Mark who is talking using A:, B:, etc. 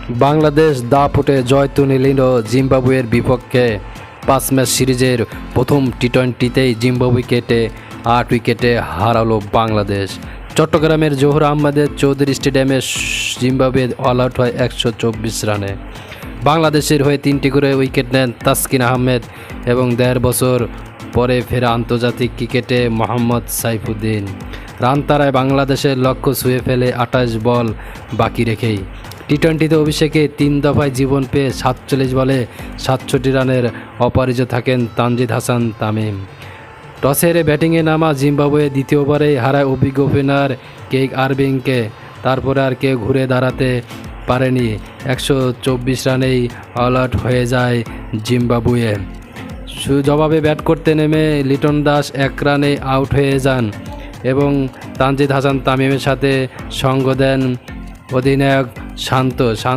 A: বাংলাদেশ দাপটে জয় তুলে নিল জিম্বাবুয়ের বিপক্ষে 5 ম্যাচ সিরিজের প্রথম টি-20তেই জিম্বাবুয়েকে 8 উইকেটে হারালো বাংলাদেশ। চট্টগ্রামের জহুর আহমেদ চৌধুরী স্টেডিয়ামে জিম্বাবুয়ে অল আউট হয় 124 রানে। বাংলাদেশের হয়ে 3টি করে উইকেট নেন তাসকিন আহমেদ এবং 1.5 বছর পরে ফেরা আন্তর্জাতিক ক্রিকেটে মোহাম্মদ সাইফুদ্দিন। রান তাড়ায় বাংলাদেশের লক্ষ্য ছুঁয়ে ফেলে 28 বল বাকি রেখেই। টি-20তে অভিষেকে 3 দফায় জীবন পেয়ে 47 বলে 67 রানের অপরাজিত থাকেন তানজিদ হাসান তামিম। টসে হেরে ব্যাটিংয়ে নামা জিম্বাবুয়ে দ্বিতীয় ওভারেই হারায় অভিজ্ঞ ওপেনার কেইক আরবিংকে। তারপরে আর কেউ ঘুরে দাঁড়াতে পারেনি, 124 রানেই অল আউট হয়ে যায় জিম্বাবুয়ে। জবাবে ব্যাট করতে নেমে লিটন দাস 1 রানে আউট হয়ে যান এবং তানজিদ হাসান তামিমের সাথে সঙ্গ দেন অধিনায়ক শান্ত।